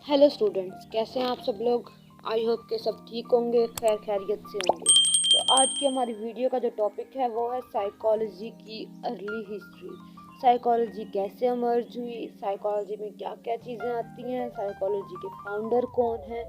Hello students, कैसे हैं आप सब लोग। आई होप के सब ठीक होंगे, खैर खैरियत से होंगे। तो आज की हमारी वीडियो का जो टॉपिक है वो है साइकोलॉजी की अर्ली हिस्ट्री। साइकोलॉजी कैसे इमर्ज हुई, साइकोलॉजी में क्या क्या चीज़ें आती हैं, साइकोलॉजी के फाउंडर कौन हैं।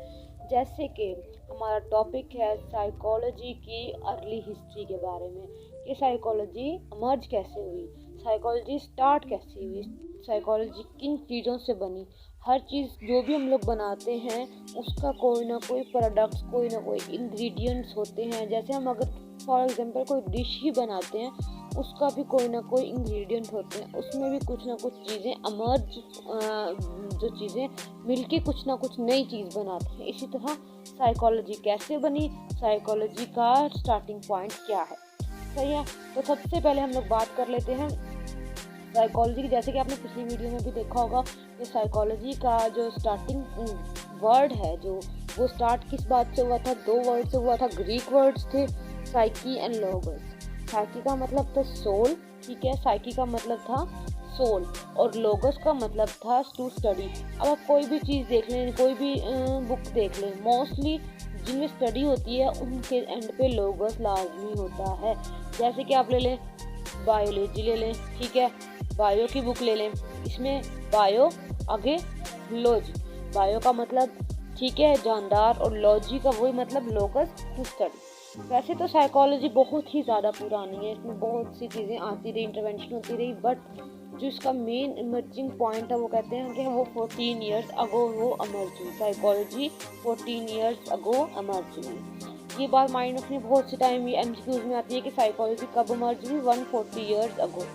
जैसे कि हमारा टॉपिक है साइकोलॉजी की अर्ली हिस्ट्री के बारे में कि साइकोलॉजी इमर्ज कैसे हुई, साइकोलॉजी स्टार्ट कैसे हुई, साइकोलॉजी किन चीज़ों से बनी। हर चीज़ जो भी हम लोग बनाते हैं उसका कोई ना कोई प्रोडक्ट्स, कोई ना कोई इंग्रेडिएंट्स होते हैं। जैसे हम अगर फॉर एग्जांपल कोई डिश ही बनाते हैं, उसका भी कोई ना कोई इंग्रेडिएंट होते हैं, उसमें भी कुछ ना कुछ चीज़ें इमर्ज, जो चीज़ें मिलके कुछ ना कुछ नई चीज़ बनाती हैं। इसी तरह साइकोलॉजी कैसे बनी, साइकोलॉजी का स्टार्टिंग पॉइंट क्या है। सही है, तो सबसे पहले हम लोग बात कर लेते हैं साइकोलॉजी की। जैसे कि आपने पिछली वीडियो में भी देखा होगा कि साइकोलॉजी का जो स्टार्टिंग वर्ड है, जो वो स्टार्ट किस बात से हुआ था, दो वर्ड से हुआ था। ग्रीक वर्ड्स थे साइकी एंड लोगस। साइकी का मतलब था सोल, ठीक है, साइकी का मतलब था सोल, और लोगस का मतलब था टू स्टडी। अब आप कोई भी चीज़ देख लें, कोई भी बुक देख लें, मोस्टली जिनमें स्टडी होती है उनके एंड पे लोगस लाजमी होता है। जैसे कि आप ले लें बायोलॉजी ले लें, ठीक है, बायो की बुक ले लें, इसमें बायो आगे लॉजी, बायो का मतलब ठीक है जानदार, और लॉजी का वही मतलब लोकस टू स्टडी। वैसे तो साइकोलॉजी बहुत ही ज़्यादा पुरानी है, इसमें बहुत सी चीज़ें आती रही, इंटरवेंशन होती रही, बट जो इसका मेन इमर्जिंग पॉइंट है वो कहते हैं कि वो 14 ईयर्स अगो वो इमर्ज हुई। साइकोलॉजी 14 ईयर्स अगो इमर्ज हुई। ये बात माइंड रखनी, बहुत सी टाइम ये एमसीक्यूज में आती है कि साइकोलॉजी कब इमर्ज हुई, 140 ईयर्स अगो।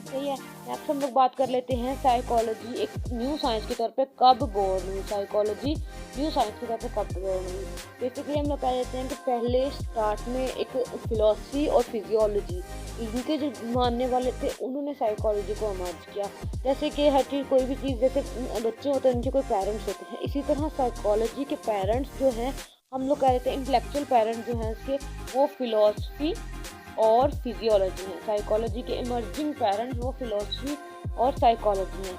सही है, नेक्स्ट हम लोग बात कर लेते हैं साइकोलॉजी एक न्यू साइंस के तौर पे कब बोर्न हुई। साइकोलॉजी न्यू साइंस के तौर पे कब बोर्न हुई। बेसिकली हम लोग कह देते हैं कि पहले स्टार्ट में एक फिलॉसफी और फिजियोलॉजी, इनके जो मानने वाले थे उन्होंने साइकोलॉजी को इमर्ज किया। जैसे कि हर चीज़, कोई भी चीज़, जैसे बच्चे होते हैं उनके कोई पेरेंट्स होते हैं, इसी तरह साइकोलॉजी के पेरेंट्स जो हैं, हम लोग कह देते हैं इंटेलेक्चुअल पेरेंट्स जो हैं उसके, वो फिलॉसफी और फिजियोलॉजी है। साइकोलॉजी के इमर्जिंग पेरेंट्स वो फिलॉसफी और साइकोलॉजी है।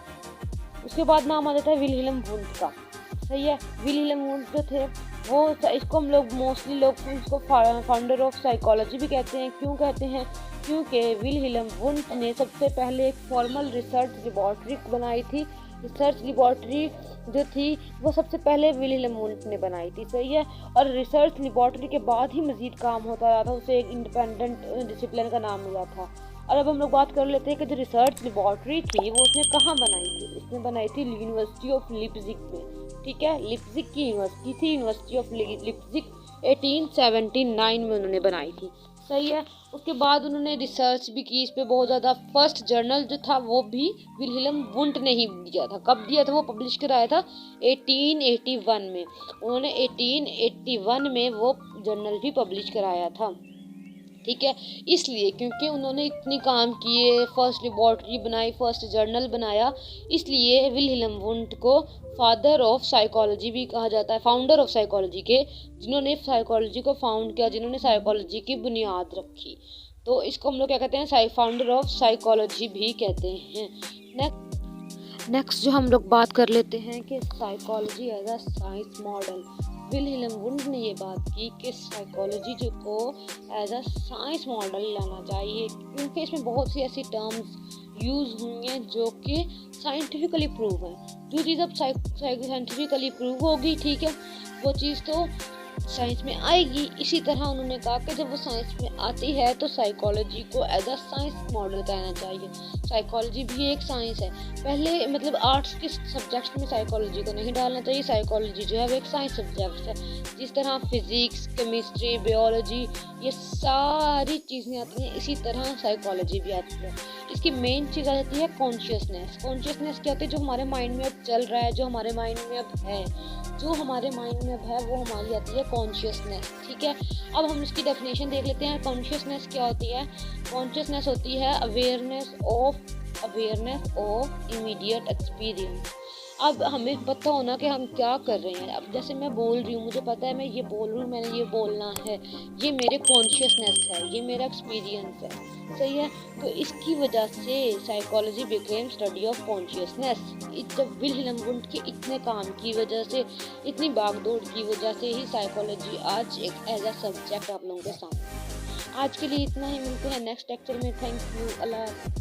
उसके बाद नाम आ जाता है विल्हेल्म वुंट का। सही है, विल्हेल्म वुंट जो थे वो, इसको हम लोग मोस्टली लोग इसको फाउंडर ऑफ साइकोलॉजी भी कहते हैं। क्यों कहते हैं? क्योंकि विल्हेल्म वुंट ने सबसे पहले एक फॉर्मल रिसर्च लेबॉर्ट्री बनाई थी। रिसर्च लेबॉर्ट्री जो थी वो सबसे पहले विल्हेल्म वुंट ने बनाई थी। सही है, और रिसर्च लेबॉर्ट्री के बाद ही मज़ीद काम होता रहा था, उसे एक इंडिपेंडेंट डिसिप्लिन का नाम मिला था। और अब हम लोग बात कर लेते हैं कि जो रिसर्च लेबॉर्ट्री थी वो उसने कहाँ बनाई थी। उसने बनाई थी यूनिवर्सिटी ऑफ लिप्जिग में, ठीक है, लिप्जिग की यूनिवर्सिटी थी, यूनिवर्सिटी ऑफ लिप्जिग 1879 में उन्होंने बनाई थी। सही है, उसके बाद उन्होंने रिसर्च भी की इस पे बहुत ज़्यादा। फर्स्ट जर्नल जो था वो भी विल्हेल्म वुंट ने ही दिया था। कब दिया था? वो पब्लिश कराया था 1881 में। उन्होंने 1881 में वो जर्नल भी पब्लिश कराया था, ठीक है। इसलिए क्योंकि उन्होंने इतनी काम किए, फर्स्ट लेबॉर्ट्री बनाई, फर्स्ट जर्नल बनाया, इसलिए विल्हेल्म वुंट को फादर ऑफ साइकोलॉजी भी कहा जाता है, फाउंडर ऑफ साइकोलॉजी के, जिन्होंने साइकोलॉजी को फाउंड किया, जिन्होंने साइकोलॉजी की बुनियाद रखी। तो इसको हम लोग क्या कहते हैं? फाउंडर ऑफ साइकोलॉजी भी कहते हैं। नेक्स्ट जो हम लोग बात कर लेते हैं कि psychology as a science model. Wilhelm Wundt ने ये बात की कि साइकोलॉजी जो को एज अ साइंस मॉडल लाना चाहिए, क्योंकि इसमें बहुत सी ऐसी टर्म्स यूज़ हुई हैं जो कि साइंटिफिकली प्रूव है। जो चीज़ अब साइंटिफिकली प्रूव होगी, ठीक है, वो चीज़ तो साइंस में आएगी। इसी तरह उन्होंने कहा कि जब वो साइंस में आती है तो साइकोलॉजी को एज अ साइंस मॉडल कहना चाहिए। साइकोलॉजी भी एक साइंस है। पहले मतलब आर्ट्स के सब्जेक्ट्स में साइकोलॉजी को नहीं डालना चाहिए। साइकोलॉजी जो है वो एक साइंस सब्जेक्ट है। जिस तरह फिजिक्स, केमिस्ट्री, बायोलॉजी, ये सारी चीज़ें आती हैं, इसी तरह साइकोलॉजी भी आती है। इसकी मेन चीज़ आ जाती है कॉन्शियसनेस। कॉन्शियसनेस क्या होती है? जो हमारे माइंड में अब चल रहा है, जो हमारे माइंड में अब है, जो हमारे माइंड में अब है, वो हमारी आती है कॉन्शियसनेस, ठीक है। अब हम इसकी डेफिनेशन देख लेते हैं। कॉन्शियसनेस क्या होती है? कॉन्शियसनेस होती है अवेयरनेस ऑफ इमीडिएट एक्सपीरियंस। अब हमें पता होना कि हम क्या कर रहे हैं। अब जैसे मैं बोल रही हूँ, मुझे पता है मैं ये बोल रही हूँ, मैंने ये बोलना है, ये मेरे कॉन्शियसनेस है, ये मेरा एक्सपीरियंस है, सही है। तो इसकी वजह से psychology became study of consciousness. जब विल्हेम वुंड के इतने काम की वजह से, इतनी भागदौड़ की वजह से ही साइकोलॉजी आज एक एज अ सब्जेक्ट आप लोगों के सामने। आज के लिए इतना ही, मिलते हैं नेक्स्ट लेक्चर में। Thank you. अल्लाह।